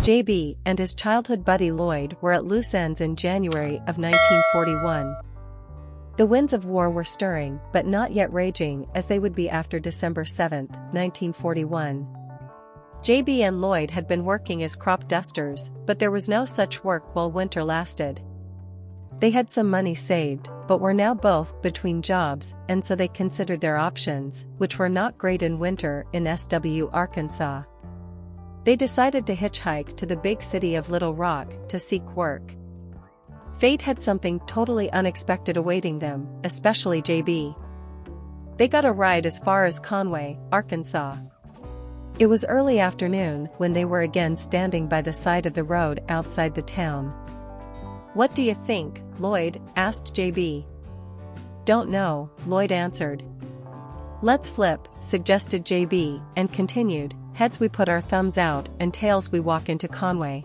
JB and his childhood buddy Lloyd were at loose ends in January of 1941. The winds of war were stirring but not yet raging as they would be after December 7, 1941. JB and Lloyd had been working as crop dusters, but there was no such work while winter lasted. They had some money saved, but were now both between jobs, and so they considered their options, which were not great in winter in SW, Arkansas. They decided to hitchhike to the big city of Little Rock to seek work. Fate had something totally unexpected awaiting them, especially JB. They got a ride as far as Conway, Arkansas. It was early afternoon when they were again standing by the side of the road outside the town. "What do you think?" Lloyd asked JB. "Don't know," Lloyd answered. "Let's flip," suggested JB, and continued, "Heads we put our thumbs out and tails we walk into Conway."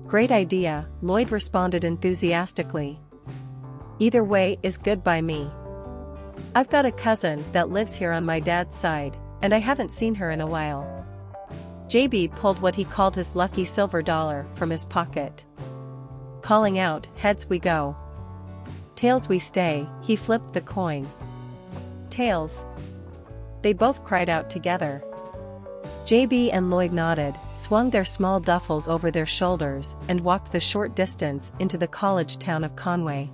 "Great idea," Lloyd responded enthusiastically. "Either way is good by me. I've got a cousin that lives here on my dad's side, and I haven't seen her in a while." JB pulled what he called his lucky silver dollar from his pocket. Calling out, "Heads we go. Tails we stay," he flipped the coin. "Tails." They both cried out together. JB and Lloyd nodded, swung their small duffels over their shoulders, and walked the short distance into the college town of Conway.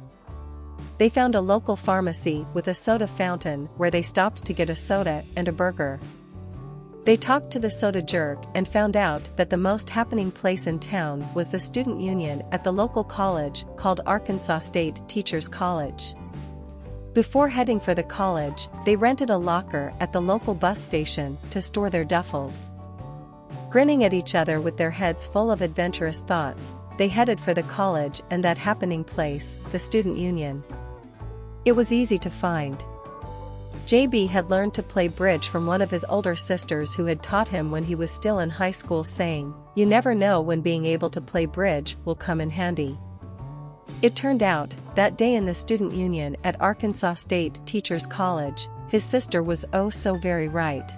They found a local pharmacy with a soda fountain where they stopped to get a soda and a burger. They talked to the soda jerk and found out that the most happening place in town was the student union at the local college called Arkansas State Teachers College. Before heading for the college, they rented a locker at the local bus station to store their duffels. Grinning at each other with their heads full of adventurous thoughts, they headed for the college and that happening place, the student union. It was easy to find. JB had learned to play bridge from one of his older sisters who had taught him when he was still in high school, saying, "You never know when being able to play bridge will come in handy." It turned out, that day in the student union at Arkansas State Teachers College, his sister was oh so very right.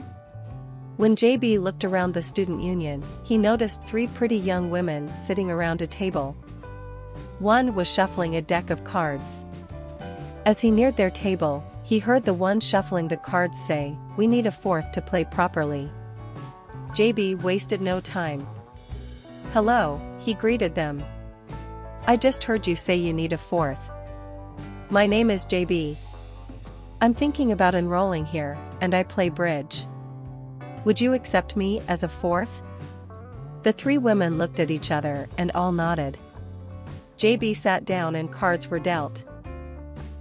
When JB looked around the student union, he noticed three pretty young women sitting around a table. One was shuffling a deck of cards. As he neared their table, he heard the one shuffling the cards say, "We need a fourth to play properly." JB wasted no time. "Hello," he greeted them. "I just heard you say you need a fourth. My name is JB. I'm thinking about enrolling here, and I play bridge. Would you accept me as a fourth?" The three women looked at each other and all nodded. JB sat down and cards were dealt.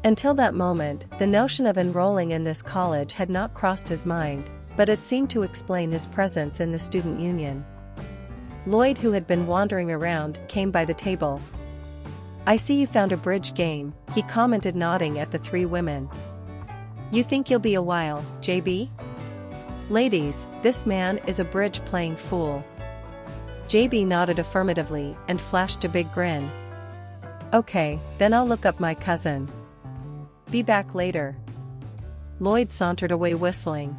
Until that moment, the notion of enrolling in this college had not crossed his mind, but it seemed to explain his presence in the student union. Lloyd, who had been wandering around, came by the table. "I see you found a bridge game," he commented, nodding at the three women. "You think you'll be a while, JB?" "Ladies, this man is a bridge-playing fool." JB nodded affirmatively and flashed a big grin. "Okay, then I'll look up my cousin. Be back later." Lloyd sauntered away whistling.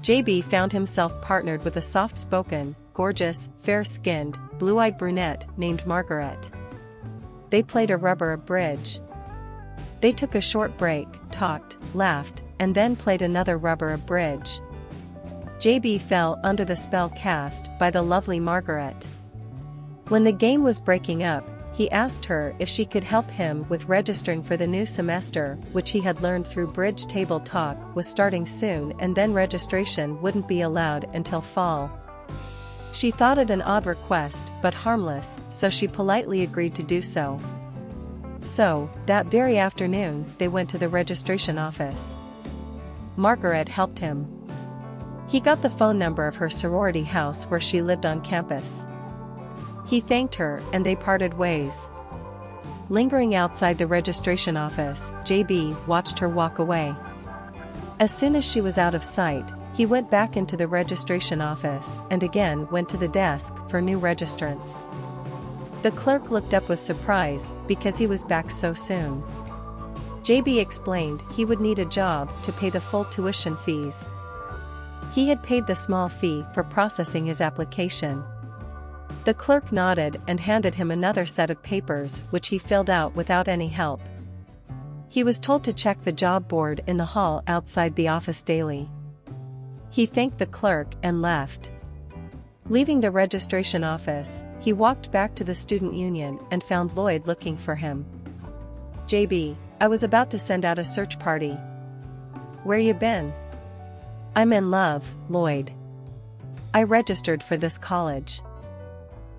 JB found himself partnered with a soft-spoken, gorgeous, fair-skinned, blue-eyed brunette named Margaret. They played a rubber of bridge. They took a short break, talked, laughed, and then played another rubber of bridge. JB fell under the spell cast by the lovely Margaret. When the game was breaking up, he asked her if she could help him with registering for the new semester, which he had learned through bridge table talk was starting soon, and then registration wouldn't be allowed until fall. She thought it an odd request but harmless, so she politely agreed to do so. So, that very afternoon, they went to the registration office. Margaret helped him. He got the phone number of her sorority house where she lived on campus. He thanked her and they parted ways. Lingering outside the registration office, JB watched her walk away. As soon as she was out of sight, he went back into the registration office and again went to the desk for new registrants. The clerk looked up with surprise because he was back so soon. JB explained he would need a job to pay the full tuition fees. He had paid the small fee for processing his application. The clerk nodded and handed him another set of papers which he filled out without any help. He was told to check the job board in the hall outside the office daily. He thanked the clerk and left. Leaving the registration office, he walked back to the student union and found Lloyd looking for him. "JB, I was about to send out a search party." "Where you been?" "I'm in love, Lloyd. I registered for this college."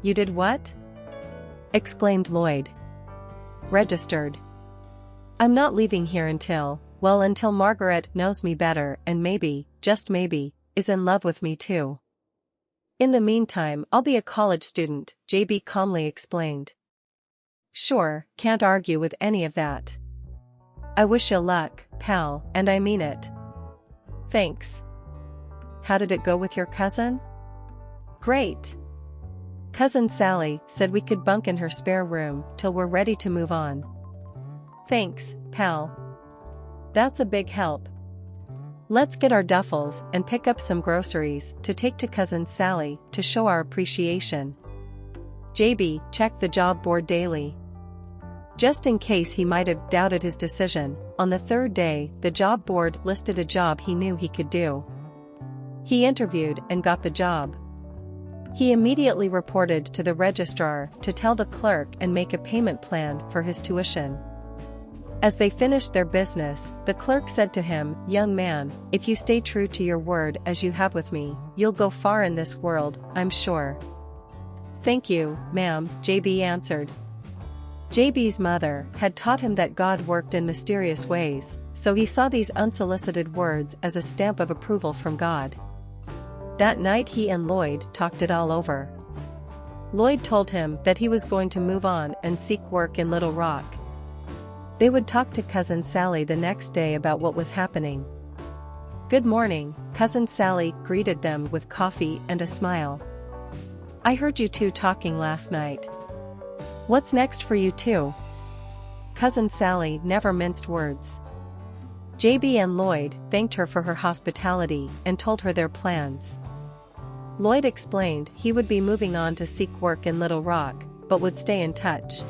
"You did what?" exclaimed Lloyd. "Registered. I'm not leaving here until Margaret knows me better and maybe, just maybe, is in love with me too. In the meantime, I'll be a college student," JB calmly explained. "Sure, can't argue with any of that. I wish you luck, pal, and I mean it." "Thanks. How did it go with your cousin?" "Great. Cousin Sally said we could bunk in her spare room till we're ready to move on." "Thanks, pal. That's a big help. Let's get our duffels and pick up some groceries to take to Cousin Sally to show our appreciation." JB checked the job board daily. Just in case he might have doubted his decision, on the third day the job board listed a job he knew he could do. He interviewed and got the job. He immediately reported to the registrar to tell the clerk and make a payment plan for his tuition. As they finished their business, the clerk said to him, "Young man, if you stay true to your word as you have with me, you'll go far in this world, I'm sure." "Thank you, ma'am," JB answered. JB's mother had taught him that God worked in mysterious ways, so he saw these unsolicited words as a stamp of approval from God. That night he and Lloyd talked it all over. Lloyd told him that he was going to move on and seek work in Little Rock. They would talk to Cousin Sally the next day about what was happening. "Good morning," Cousin Sally greeted them with coffee and a smile. "I heard you two talking last night. What's next for you two?" Cousin Sally never minced words. JB and Lloyd thanked her for her hospitality and told her their plans. Lloyd explained he would be moving on to seek work in Little Rock, but would stay in touch.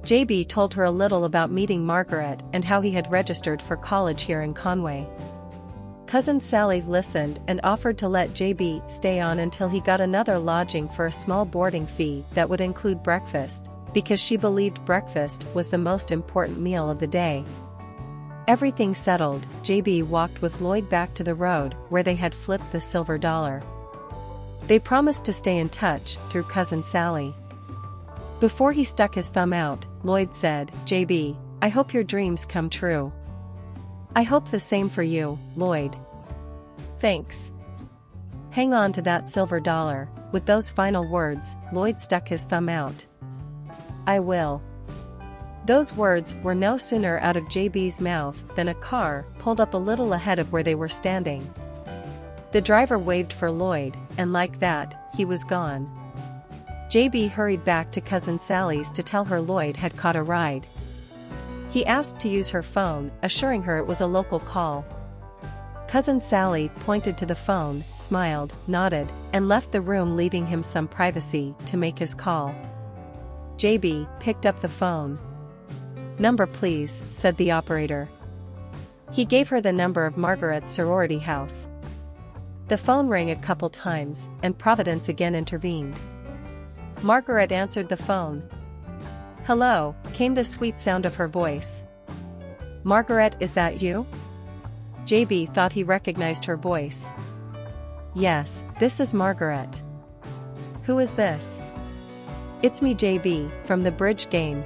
JB told her a little about meeting Margaret and how he had registered for college here in Conway. Cousin Sally listened and offered to let JB stay on until he got another lodging for a small boarding fee that would include breakfast, because she believed breakfast was the most important meal of the day. Everything settled, JB walked with Lloyd back to the road where they had flipped the silver dollar. They promised to stay in touch through Cousin Sally. Before he stuck his thumb out, Lloyd said, "JB, I hope your dreams come true." "I hope the same for you, Lloyd." "Thanks. Hang on to that silver dollar." With those final words, Lloyd stuck his thumb out. "I will." Those words were no sooner out of JB's mouth than a car pulled up a little ahead of where they were standing. The driver waved for Lloyd, and like that, he was gone. JB hurried back to Cousin Sally's to tell her Lloyd had caught a ride. He asked to use her phone, assuring her it was a local call. Cousin Sally pointed to the phone, smiled, nodded, and left the room, leaving him some privacy to make his call. JB picked up the phone. "Number please," said the operator. He gave her the number of Margaret's sorority house. The phone rang a couple times, and Providence again intervened. Margaret answered the phone. "Hello," came the sweet sound of her voice. "Margaret, is that you?" JB thought he recognized her voice. "Yes, this is Margaret." "Who is this?" "It's me, JB, from the bridge game.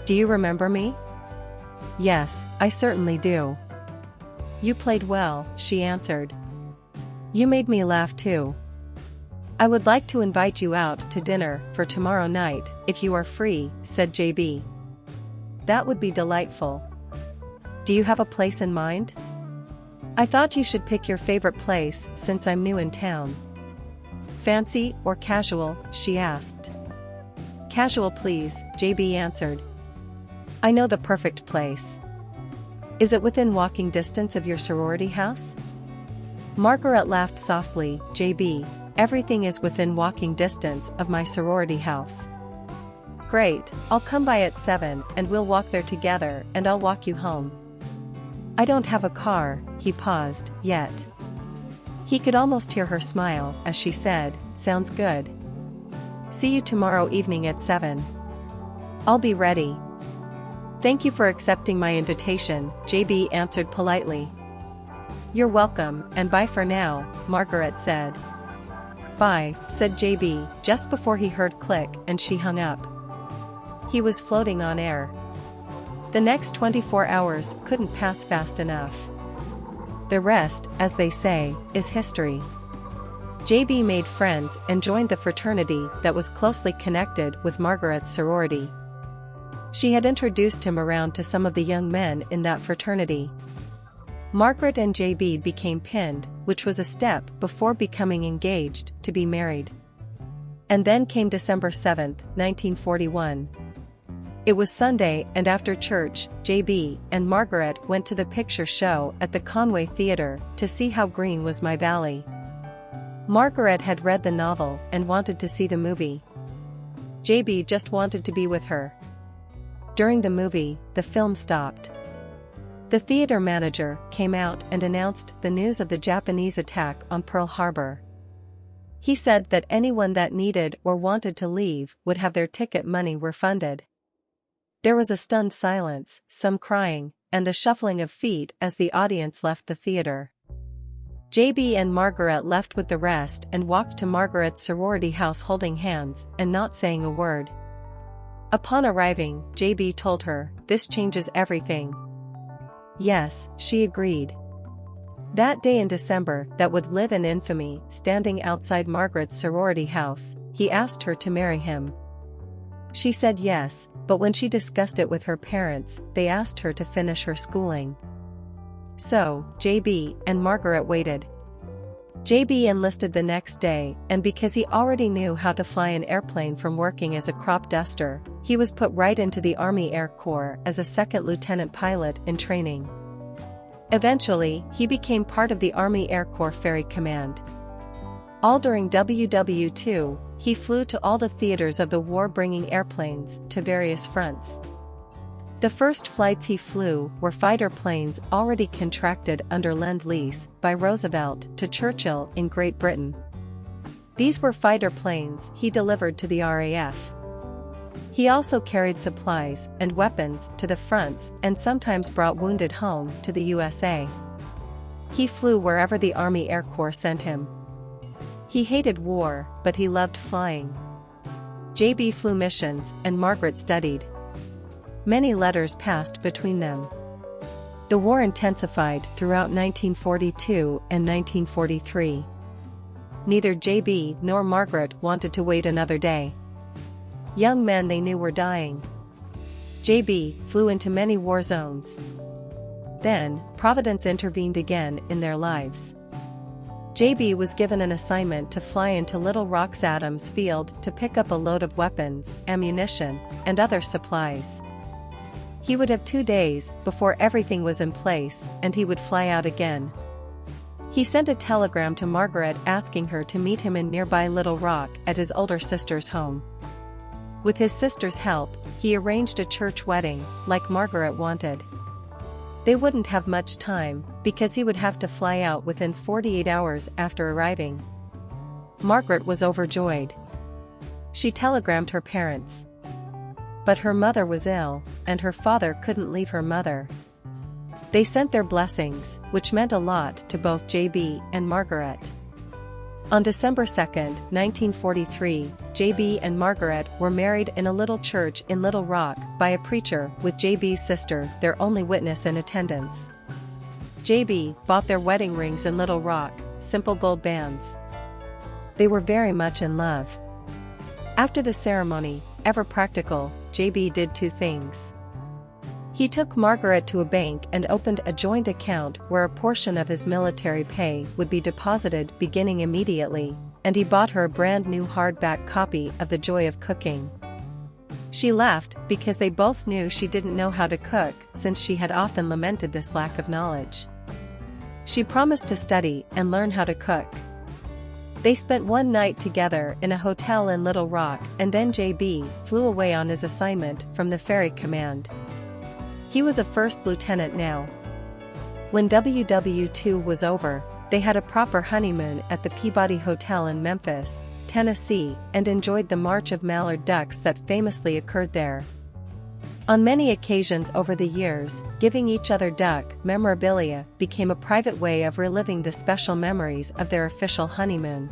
Do you remember me?" "Yes, I certainly do." "You played well," she answered. "You made me laugh too. I would like to invite you out to dinner for tomorrow night, if you are free," said JB. "That would be delightful. Do you have a place in mind?" "I thought you should pick your favorite place since I'm new in town." "Fancy or casual?" she asked. "Casual please," JB answered. "I know the perfect place." "Is it within walking distance of your sorority house?" Margaret laughed softly. "JB, everything is within walking distance of my sorority house. Great, I'll come by at 7 and we'll walk there together and I'll walk you home. I don't have a car, he paused, yet. He could almost hear her smile as she said, sounds good. See you tomorrow evening at 7. I'll be ready. Thank you for accepting my invitation, JB answered politely. You're welcome, and bye for now, Margaret said. Bye, said JB, just before he heard click and she hung up. He was floating on air. The next 24 hours couldn't pass fast enough. The rest, as they say, is history. JB made friends and joined the fraternity that was closely connected with Margaret's sorority. She had introduced him around to some of the young men in that fraternity. Margaret and JB became pinned, which was a step before becoming engaged to be married. And then came December 7, 1941. It was Sunday, and after church, JB and Margaret went to the picture show at the Conway Theater to see How Green Was My Valley. Margaret had read the novel and wanted to see the movie. JB just wanted to be with her. During the movie, the film stopped. The theater manager came out and announced the news of the Japanese attack on Pearl Harbor. He said that anyone that needed or wanted to leave would have their ticket money refunded. There was a stunned silence, some crying, and the shuffling of feet as the audience left the theater. JB and Margaret left with the rest and walked to Margaret's sorority house holding hands and not saying a word. Upon arriving, JB told her, "This changes everything." Yes, she agreed. That day in December that would live in infamy, standing outside Margaret's sorority house, he asked her to marry him. She said yes, but when she discussed it with her parents, they asked her to finish her schooling. So, JB and Margaret waited. JB enlisted the next day, and because he already knew how to fly an airplane from working as a crop duster, he was put right into the Army Air Corps as a second lieutenant pilot in training. Eventually, he became part of the Army Air Corps Ferry Command. All during WW2, he flew to all the theaters of the war, bringing airplanes to various fronts. The first flights he flew were fighter planes already contracted under Lend-Lease by Roosevelt to Churchill in Great Britain. These were fighter planes he delivered to the RAF. He also carried supplies and weapons to the fronts and sometimes brought wounded home to the USA. He flew wherever the Army Air Corps sent him. He hated war, but he loved flying. JB flew missions and Margaret studied. Many letters passed between them. The war intensified throughout 1942 and 1943. Neither JB nor Margaret wanted to wait another day. Young men they knew were dying. JB flew into many war zones. Then, Providence intervened again in their lives. JB was given an assignment to fly into Little Rock's Adams Field to pick up a load of weapons, ammunition, and other supplies. He would have 2 days before everything was in place, and he would fly out again. He sent a telegram to Margaret asking her to meet him in nearby Little Rock at his older sister's home. With his sister's help, he arranged a church wedding, like Margaret wanted. They wouldn't have much time, because he would have to fly out within 48 hours after arriving. Margaret was overjoyed. She telegrammed her parents. But her mother was ill, and her father couldn't leave her mother. They sent their blessings, which meant a lot to both JB and Margaret. On December 2, 1943, JB and Margaret were married in a little church in Little Rock by a preacher, with JB's sister their only witness in attendance. JB bought their wedding rings in Little Rock, simple gold bands. They were very much in love. After the ceremony, ever practical, JB did 2 things. He took Margaret to a bank and opened a joint account where a portion of his military pay would be deposited beginning immediately, and he bought her a brand new hardback copy of The Joy of Cooking. She laughed because they both knew she didn't know how to cook, since she had often lamented this lack of knowledge. She promised to study and learn how to cook. They spent one night together in a hotel in Little Rock, and then JB flew away on his assignment from the ferry command. He was a first lieutenant now. When WW2 was over, they had a proper honeymoon at the Peabody Hotel in Memphis, Tennessee, and enjoyed the march of mallard ducks that famously occurred there. On many occasions over the years, giving each other duck memorabilia became a private way of reliving the special memories of their official honeymoon.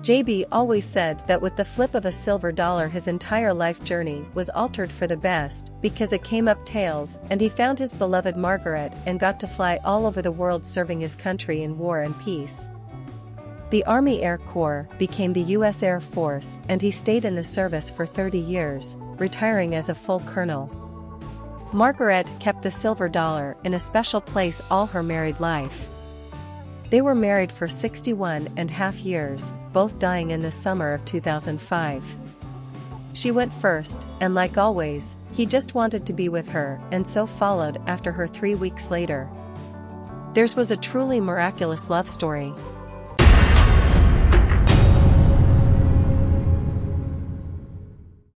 JB always said that with the flip of a silver dollar his entire life journey was altered for the best because it came up tails and he found his beloved Margaret and got to fly all over the world serving his country in war and peace. The Army Air Corps became the U.S. Air Force and he stayed in the service for 30 years, retiring as a full colonel. Margaret kept the silver dollar in a special place all her married life. They were married for 61.5 years, both dying in the summer of 2005. She went first, and like always, he just wanted to be with her and so followed after her 3 weeks later. Theirs was a truly miraculous love story.